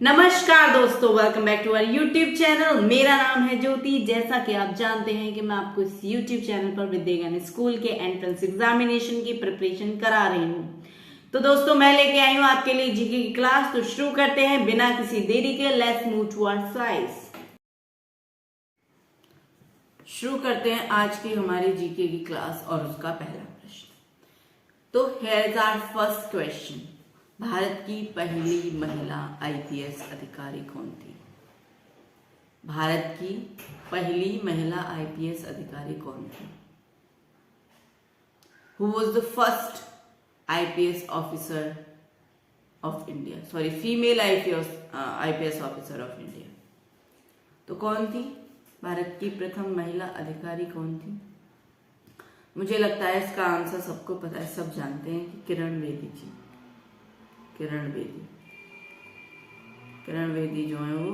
नमस्कार दोस्तों, welcome back to our YouTube channel. मेरा नाम है ज्योति। जैसा कि आप जानते हैं कि मैं आपको इस यूट्यूब चैनल पर विद्या स्कूल के एंट्रेंस एग्जामिनेशन की प्रिपरेशन करा रही हूँ। तो दोस्तों, मैं लेके आई हूँ आपके लिए जीके की क्लास। तो शुरू करते हैं बिना किसी देरी के। Let's move to our slides. शुरू करते हैं आज की हमारी जीके की क्लास और उसका पहला प्रश्न। तो here is our first question. Bharat की पहली महिला आईपीएस अधिकारी कौन थी? भारत की पहली महिला आईपीएस अधिकारी कौन थी? Who was the first IPS officer of India? Sorry, female IPS officer of India. तो कौन थी? भारत की प्रथम महिला अधिकारी कौन थी? मुझे लगता है इसका आंसर सबको पता है, सब जानते हैं कि किरण बेदी जी। किरण बेदी जो है वो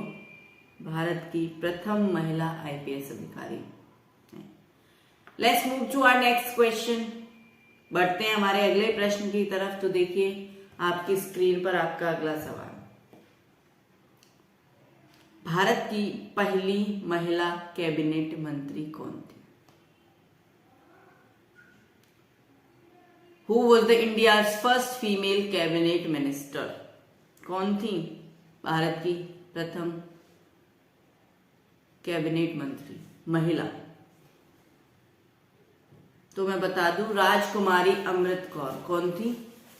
भारत की प्रथम महिला आईपीएस अधिकारी है। Let's move to our next question. बढ़ते हैं हमारे अगले प्रश्न की तरफ। तो देखिए आपकी स्क्रीन पर आपका अगला सवाल। भारत की पहली महिला कैबिनेट मंत्री कौन थी? Who was the India's first female cabinet minister? कौन थी भारत की प्रथम कैबिनेट मंत्री महिला? तो मैं बता दूं, राजकुमारी अमृत कौर। कौन थी?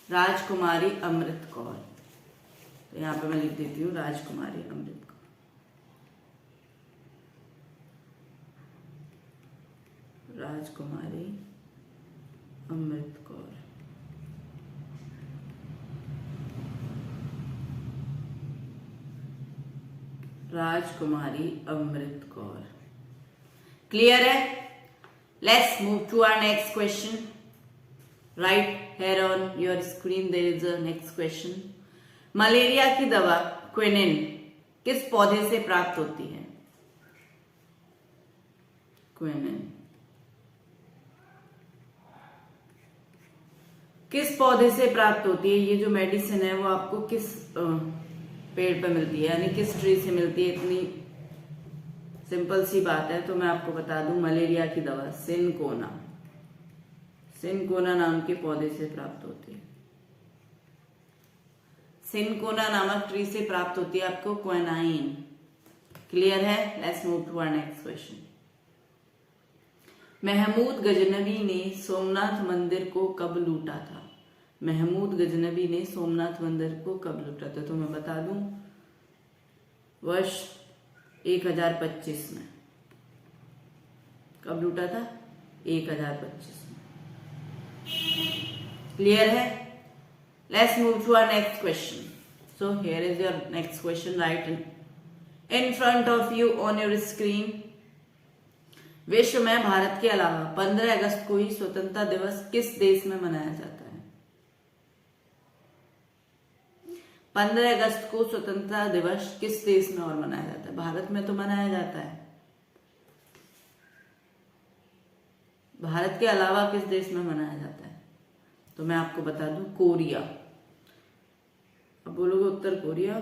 राजकुमारी अमृत कौर। तो यहां पे मैं लिख देती हूँ राजकुमारी अमृत कौर। राजकुमारी अमृत कौर। राजकुमारी अमृत कौर। क्लियर है? Let's move to our next question. Right here on your screen there is a next question. Malaria की दवा क्विनिन किस पौधे से प्राप्त होती है? क्विनिन किस पौधे से प्राप्त होती है? ये जो मेडिसिन है वो आपको किस पेड़ पे मिलती है, यानी किस ट्री से मिलती है? इतनी सिंपल सी बात है। तो मैं आपको बता दूं, मलेरिया की दवा सिनकोना नाम के पौधे से प्राप्त होती है। सिनकोना नामक ट्री से प्राप्त होती है आपको क्विनाइन। क्लियर है? Let's move to our next question. Mahmud Ghaznavi ने सोमनाथ मंदिर को कब लूटा था? महमूद गजनवी ने सोमनाथ मंदिर को कब लूटा था? तो मैं बता दूं, वर्ष 1025 में। कब लूटा था? 1025 में। क्लियर है? Let's move to our next question. So here is your next question right in front of you on your screen. विश्व में भारत के अलावा 15 अगस्त को ही स्वतंत्रता दिवस किस देश में मनाया जाता है? 15 अगस्त को स्वतंत्रता दिवस किस देश में और मनाया जाता है? भारत में तो मनाया जाता है, भारत के अलावा किस देश में मनाया जाता है? तो मैं आपको बता दूं, कोरिया। अब बोलोगे उत्तर कोरिया,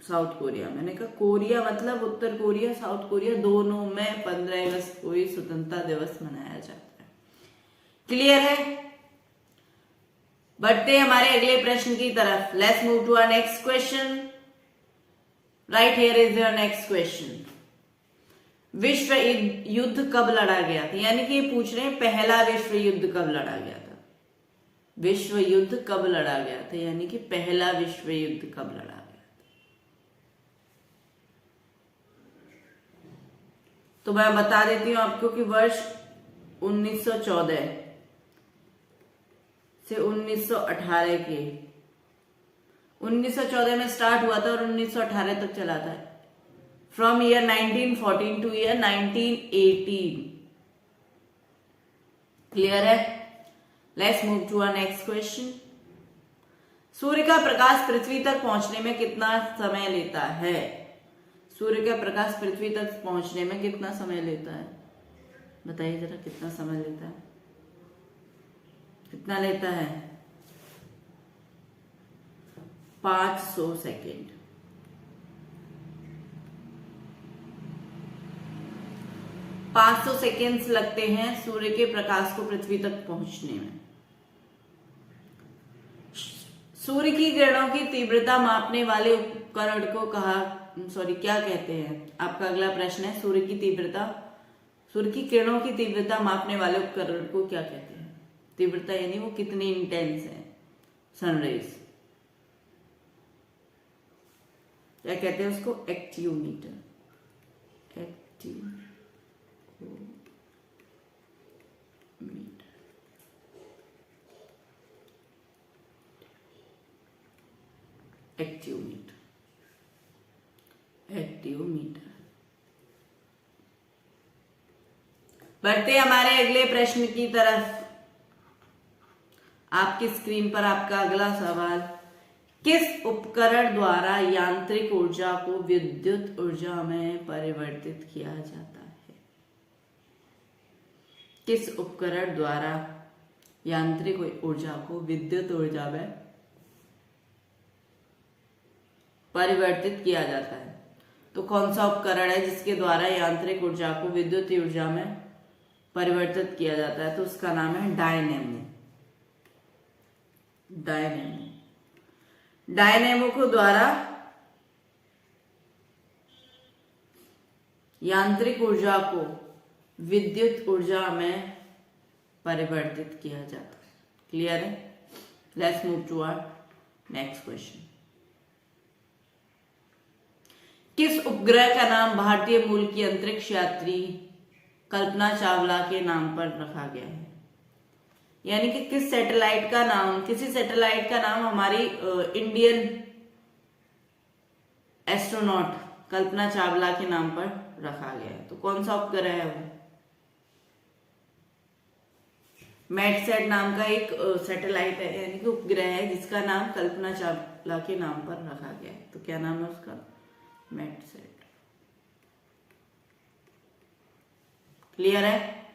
साउथ कोरिया। मैंने कहा कोरिया मतलब उत्तर कोरिया, साउथ कोरिया, दोनों में 15 अगस्त को ही स्वतंत्रता दिवस मनाया जाता है। क्लियर है? बढ़ते हमारे अगले प्रश्न की तरफ। Let's move to our next question. Right here is your next question. विश्व युद्ध कब लड़ा गया था? यानी कि ये पूछ रहे हैं पहला विश्व युद्ध कब लड़ा गया था? विश्व युद्ध कब लड़ा गया था, यानी कि पहला विश्व युद्ध कब लड़ा गया? तो मैं बता देती हूं आपको कि वर्ष 1914 से 1918 के 1914 में स्टार्ट हुआ था और 1918 तक चला था। From year 1914 to year 1918। Clear है? Let's move to our next question. सूर्य का प्रकाश पृथ्वी तक पहुंचने में कितना समय लेता है? सूर्य का प्रकाश पृथ्वी तक पहुंचने में कितना समय लेता है? बताइए जरा, कितना समय लेता है? कितना लेता है? 500 सेकेंड। 500 सेकेंड्स लगते हैं सूर्य के प्रकाश को पृथ्वी तक पहुंचने में। सूर्य की किरणों की तीव्रता मापने वाले उपकरण को क्या कहते हैं? आपका अगला प्रश्न है, सूर्य की किरणों की तीव्रता मापने वाले उपकरण को क्या कहते हैं? तीव्रता यानी वो कितनी इंटेंस है सनरेज, क्या कहते हैं उसको? एक्टियोमीटर। एक्टियोमीटर। बढ़ते हमारे अगले प्रश्न की तरफ। आपकी स्क्रीन पर आपका अगला सवाल, किस उपकरण द्वारा यांत्रिक ऊर्जा को विद्युत ऊर्जा में परिवर्तित किया जाता है? किस उपकरण द्वारा यांत्रिक ऊर्जा को विद्युत ऊर्जा में परिवर्तित किया जाता है? तो कौन सा उपकरण है जिसके द्वारा यांत्रिक ऊर्जा को विद्युत ऊर्जा में परिवर्तित किया जाता है? तो उसका नाम है डायनेमो। डायनेमो को द्वारा यांत्रिक ऊर्जा को विद्युत ऊर्जा में परिवर्तित किया जाता है। क्लियर है? Let's move to our next question. किस उपग्रह का नाम भारतीय मूल की अंतरिक्ष यात्री कल्पना चावला के नाम पर रखा गया है? यानी कि किसी सैटेलाइट का नाम हमारी इंडियन एस्ट्रोनॉट कल्पना चावला के नाम पर रखा गया है। तो कौन सा उपग्रह है वो? मैटसैट नाम का एक सैटेलाइट है, यानी कि उपग्रह है जिसका नाम कल्पना चावला के नाम पर रखा गया है। तो क्या नाम है उसका? मैटसैट। क्लियर है?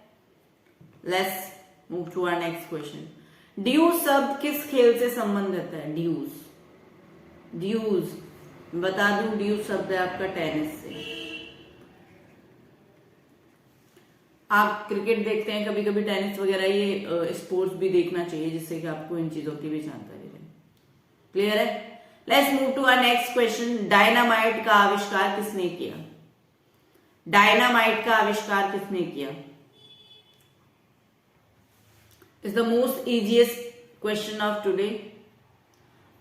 Let's move to our next question. Deuce शब्द किस खेल से संबंधित है? ड्यूज बता दूं, ड्यूज शब्द है आपका टेनिस से। आप क्रिकेट देखते हैं कभी कभी, टेनिस वगैरह, ये स्पोर्ट्स भी देखना चाहिए जिससे कि आपको इन चीजों की भी जानकारी रहे। क्लियर है? Let's move to our next question. Dynamite का आविष्कार किसने किया? डायनामाइट का आविष्कार किसने किया? Is the most easiest question of today.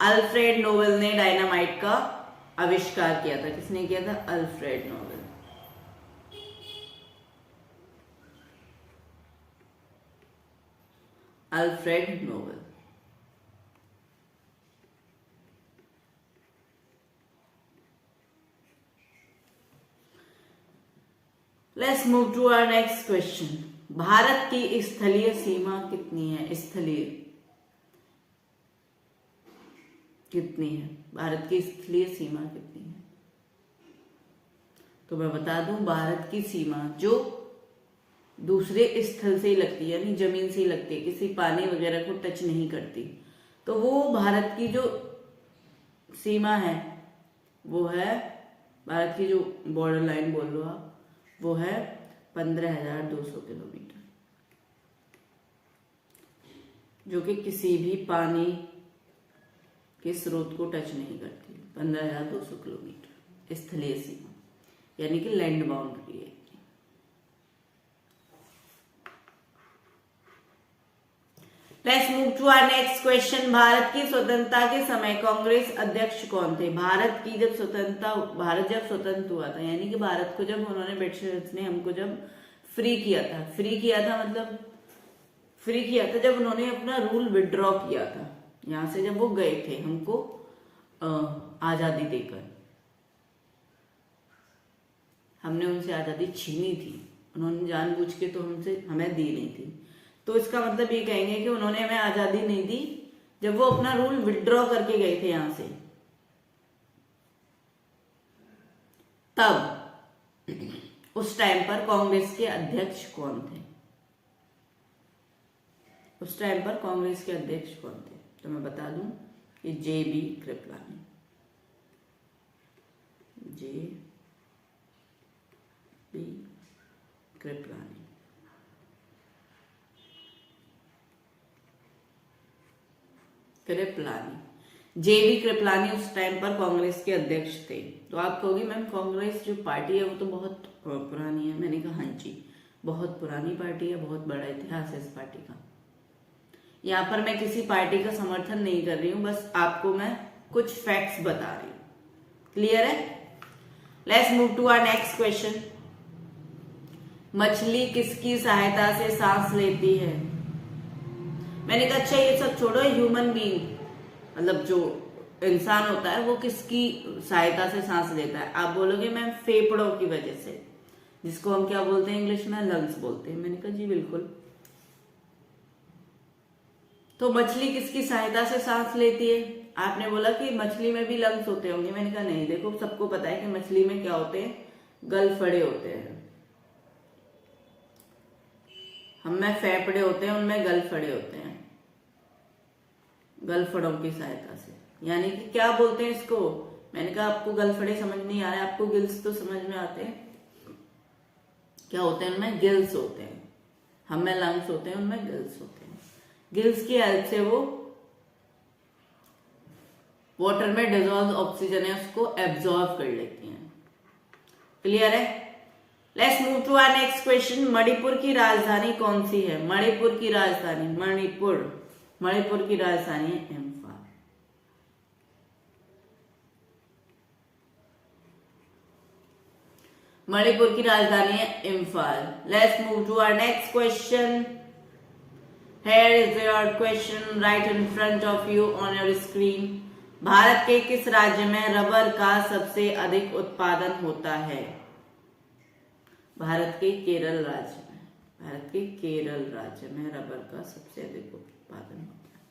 Alfred Nobel ने डायनामाइट का आविष्कार किया था। किसने किया था? Alfred Nobel. Alfred Nobel. Let's move to our next question. Bharat की स्थलीय सीमा कितनी है? भारत की स्थलीय सीमा कितनी है? तो मैं बता दूं, भारत की सीमा जो दूसरे स्थल से ही लगती है, यानी जमीन से ही लगती है, किसी पानी वगैरह को टच नहीं करती, तो वो भारत की जो सीमा है वो है, भारत की जो बॉर्डर लाइन बोल लो आप, वो है 15,200 किलोमीटर, जो कि किसी भी पानी के स्रोत को टच नहीं करती। 15,200 किलोमीटर स्थलीय सीमा, यानी कि लैंड बाउंड्री है। Let's move to our next question. Bharat की स्वतंत्रता के समय कांग्रेस अध्यक्ष कौन थे? भारत जब स्वतंत्र हुआ था, यानी कि भारत को जब उन्होंने ब्रिटिशर्स ने हमको जब फ्री किया था जब उन्होंने अपना रूल विड्रॉ किया था, यहां से जब वो गए थे हमको आजादी देकर, हमने उनसे आजादी छीनी थी, उन्होंने जानबूझ के तो हमें दी नहीं थी। तो इसका मतलब ये कहेंगे कि उन्होंने हमें आजादी नहीं दी जब वो अपना रूल विड्रॉ करके गए थे यहां से। तब उस टाइम पर कांग्रेस के अध्यक्ष कौन थे? तो मैं बता दूं कि JB कृपलानी। कृपलानी। कृपलानी, जेबी कृपलानी उस टाइम पर कांग्रेस के अध्यक्ष थे। तो आप कहोगे मैम कांग्रेस जो पार्टी है वो तो बहुत पुरानी है। मैंने कहा हाँ जी, बहुत पुरानी पार्टी है, बहुत बड़ा इतिहास है इस पार्टी का। यहाँ पर मैं किसी पार्टी का समर्थन नहीं कर रही हूँ, बस आपको मैं कुछ फैक्ट्स बता रही हूँ। क्लियर है? Let's move to our next question. मछली किसकी सहायता से सांस लेती है? मैंने कहा अच्छा ये सब छोड़ो, ह्यूमन बीइंग मतलब जो इंसान होता है वो किसकी सहायता से सांस लेता है? आप बोलोगे मैम फेफड़ों की वजह से, जिसको हम क्या बोलते हैं इंग्लिश में, लंग्स बोलते हैं। मैंने कहा जी बिल्कुल। तो मछली किसकी सहायता से सांस लेती है? आपने बोला कि मछली में भी लंग्स होते होंगे। मैंने कहा नहीं, देखो सबको पता है कि मछली में क्या होते हैं, गलफड़े होते हैं। हम में फेफड़े होते हैं, उनमें गलफड़े होते हैं। गलफड़ों की सहायता से, यानी कि क्या बोलते हैं इसको? मैंने कहा आपको गलफड़े समझ नहीं आ रहे, आपको गिल्स तो समझ में आते हैं। क्या होते हैं उनमें? गिल्स होते हैं। हम में लंग्स होते हैं, उनमें गिल्स होते हैं। गिल्स की हेल्प से वो वाटर में डिजॉल्व ऑक्सीजन है उसको एब्जॉर्ब कर लेती हैं। क्लियर है? Let's move to our next question. Manipur की राजधानी कौन सी है? मणिपुर की राजधानी, मणिपुर की राजधानी है इम्फाल। मणिपुर की राजधानी है Imphal. Let's move to our next question. Here is your question right in front of you on your screen. Bharat के किस राज्य में रबर का सबसे अधिक उत्पादन होता है? भारत के केरल राज्य में, भारत के केरल राज्य में रबर का सबसे अधिक उत्पादन होता है।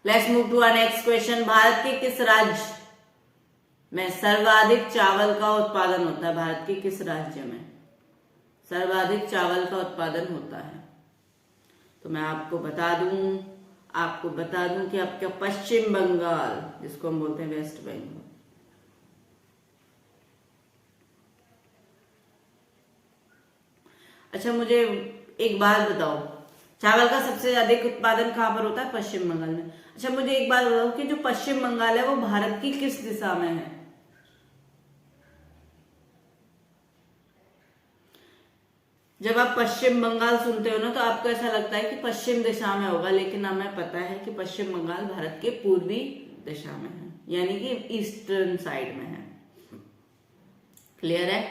Let's move to our next question. Bharat के किस राज्य में सर्वाधिक चावल का उत्पादन होता है? भारत के किस राज्य में सर्वाधिक चावल का उत्पादन होता है? तो मैं आपको बता दूं कि आपका पश्चिम बंगाल, जिसको हम बोलते हैं वेस्ट बंगाल। अच्छा मुझे एक बात बताओ, चावल का सबसे अधिक उत्पादन कहां पर होता है? पश्चिम बंगाल में। अच्छा मुझे एक बात बताओ कि जो पश्चिम बंगाल है वो भारत की किस दिशा में है? जब आप पश्चिम बंगाल सुनते हो ना तो आपको ऐसा लगता है कि पश्चिम दिशा में होगा, लेकिन हमें पता है कि पश्चिम बंगाल भारत के पूर्वी दिशा में है, यानी कि ईस्टर्न साइड में है। क्लियर है?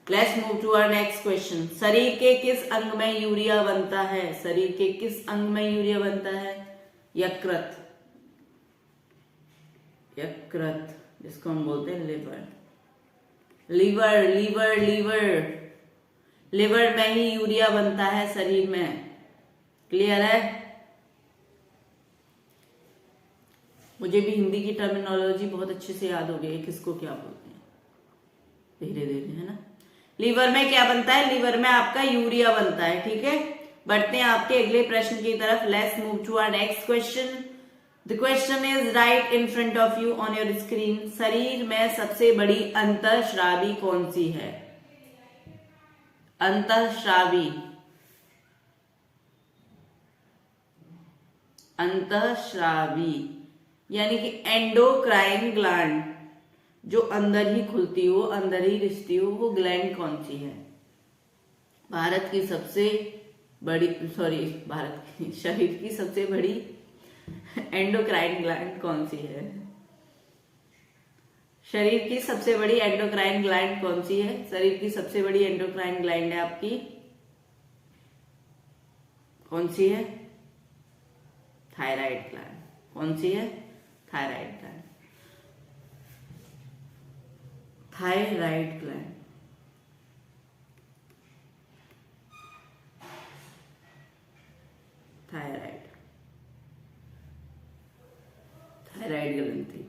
Let's move to our next question. शरीर के किस अंग में यूरिया बनता है? शरीर के किस अंग में यूरिया बनता है? यकृत, यकृत जिसको हम बोलते हैं liver. Liver liver liver liver में ही यूरिया बनता है शरीर में। क्लियर है? मुझे भी हिंदी की टर्मिनोलॉजी बहुत अच्छे से याद हो गई है, किसको क्या बोलते हैं धीरे धीरे, है ना। लीवर में क्या बनता है? लीवर में आपका यूरिया बनता है। ठीक है, बढ़ते हैं आपके अगले प्रश्न की तरफ। Let's move to our next question. The question is right in front of you on your screen. शरीर में सबसे बड़ी अंतःस्रावी कौन सी है? अंतःस्रावी, अंतःस्रावी यानी कि एंडोक्राइन ग्लैंड, जो अंदर ही खुलती हो, अंदर ही रिश्ती हो, वो ग्लैंड कौन सी है? भारत की सबसे बड़ी, भारत की शरीर की सबसे बड़ी एंडोक्राइन ग्लैंड कौन सी है? शरीर की सबसे बड़ी एंडोक्राइन ग्लैंड कौन सी है? शरीर की सबसे बड़ी एंडोक्राइन ग्लैंड है आपकी, कौन सी है? Thyroid gland. कौन सी है? Thyroid gland. Thyroid gland. Thyroid, thyroid ग्रंथि।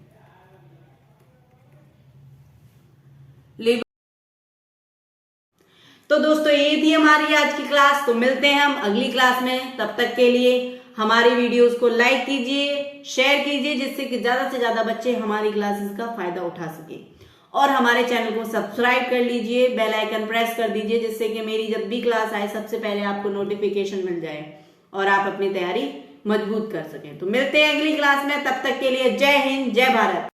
तो दोस्तों ये थी हमारी आज की क्लास। तो मिलते हैं हम अगली क्लास में। तब तक के लिए हमारी वीडियोस को लाइक कीजिए, शेयर कीजिए, जिससे कि ज्यादा से ज्यादा बच्चे हमारी क्लासेस का फायदा उठा सके। और हमारे चैनल को सब्सक्राइब कर लीजिए, बेल आइकन प्रेस कर दीजिए, जिससे कि मेरी जब भी क्लास आए सबसे पहले आपको नोटिफिकेशन मिल जाए और आप अपनी तैयारी मजबूत कर सकें। तो मिलते हैं अगली क्लास में, तब तक के लिए जय हिंद, जय भारत।